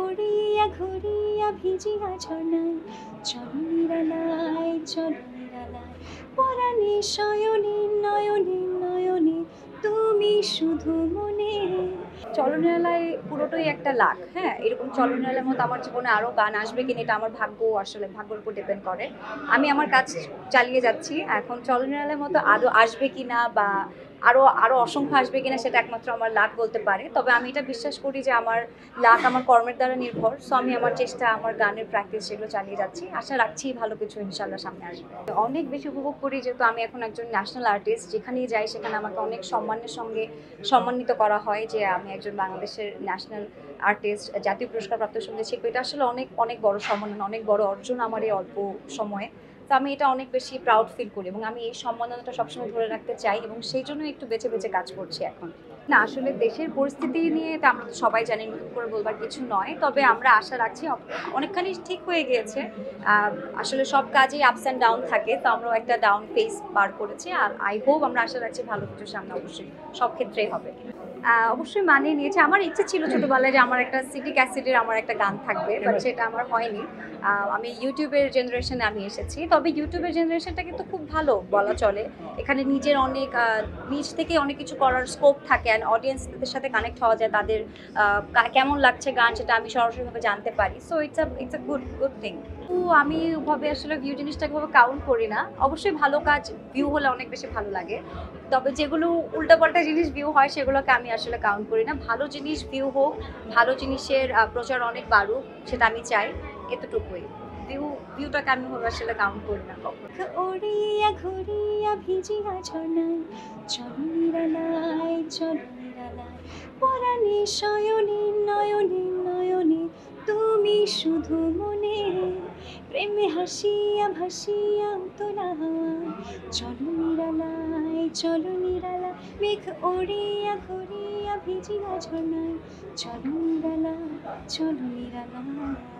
ওড়িয়া ঘুরিয়া ভিজিয়া ঝর্ণায় চলো নিরালায় চলো নিরালায় পরাণে শয়নে নয়নে নয়নে তুমি শুধু মনে। চলনীলায় পুরোটাই একটা লাখ, হ্যাঁ, এরকম চলনীলার মতো আমার জীবনে আরও গান আসবে কিনা এটা আমার ভাগ্যের উপর ডিপেন্ড করে। আমি আমার কাজ চালিয়ে যাচ্ছি। এখন চলনীলার মতো আদৌ আসবে কিনা বা আরও আরও অসংখ্য আসবে কিনা সেটা একমাত্র আমার লাক বলতে পারে। তবে আমি এটা বিশ্বাস করি যে আমার লাক আমার কর্মের দ্বারা নির্ভর। সো আমি আমার চেষ্টা, আমার গানের প্র্যাকটিস সেগুলো চালিয়ে যাচ্ছি। আশা রাখছি ভালো কিছু ইনশাল্লাহ সামনে আসবে। অনেক বেশি উপভোগ করি যেহেতু আমি এখন একজন ন্যাশনাল আর্টিস্ট। যেখানেই যাই সেখানে আমাকে অনেক সম্মানের সঙ্গে সম্মানিত করা হয় যে আমি একজন বাংলাদেশের ন্যাশনাল আর্টিস্ট, জাতীয় পুরস্কারপ্রাপ্ত সঙ্গীত শিল্পী। এটা আসলে অনেক অনেক বড় সম্মান, অনেক বড় অর্জন আমার এই অল্প সময়ে। তো আমি এটা অনেক বেশি প্রাউড ফিল করি এবং আমি এই সম্মাননাটা সবসময় ধরে রাখতে চাই এবং সেই জন্য একটু বেছে বেছে কাজ করছি এখন। না, আসলে দেশের পরিস্থিতি নিয়ে তো আমরা তো সবাই জানি, নতুন করে বলবার কিছু নয়। তবে আমরা আশা রাখছি অনেকখানি ঠিক হয়ে গিয়েছে। আসলে সব কাজেই আপস অ্যান্ড ডাউন থাকে, তো আমরাও একটা ডাউন ফেজ পার করেছি। আর আই হোপ, আমরা আশা রাখছি ভালো কিছু সামনে অবশ্যই সব ক্ষেত্রেই হবে। অবশ্যই মানিয়ে নিয়েছে। আমার ইচ্ছে ছিল ছোটবেলায় যে আমার একটা সিট্রিক অ্যাসিডের আমার একটা গান থাকবে, বাট সেটা আমার হয়নি। আমি ইউটিউবের জেনারেশনে আমি এসেছি। তবে ইউটিউবের জেনারেশনটা কিন্তু খুব ভালো বলা চলে। এখানে নিজের অনেক নিজ থেকে অনেক কিছু করার স্কোপ থাকে অ্যান্ড অডিয়েন্সদের সাথে কানেক্ট হওয়া যায়। তাদের কেমন লাগছে গান সেটা আমি সরাসরিভাবে জানতে পারি। So it's a good thing. তো আমি ওভাবে আসলে ভিউ জিনিসটাকে ভাবে কাউন্ট করি না। অবশ্যই ভালো কাজ ভিউ হলে অনেক বেশি ভালো লাগে। তবে যেগুলো উল্টাপাল্টা জিনিস ভিউ হয় সেগুলোকে আমি আসলে কাউন্ট করি না। ভালো জিনিস ভিউ হোক, ভালো জিনিসের প্রচার অনেক বাড়ুক, সেটা আমি চাই। এতটুকুই। ভিউটাকে আমি আসলে কাউন্ট করি না কখনো। ওড়িয়া ঘুরিয়া ভিজিয়া ঝর্ণায় চলো নিরালায় চলো নিরালায় পরাণে শয়নে নয়নে নয়নে তুমি শুধু মনে। প্রেমে হাসিয়া ভাসিয়া তোলা হাওয়ায় চলো নিরালায় চলো নিরালায় মেঘ ওড়িয়া ঘুরিয়া ভিজিয়া ঝর্ণায় চলো নিরালায় চলো নিরালায়।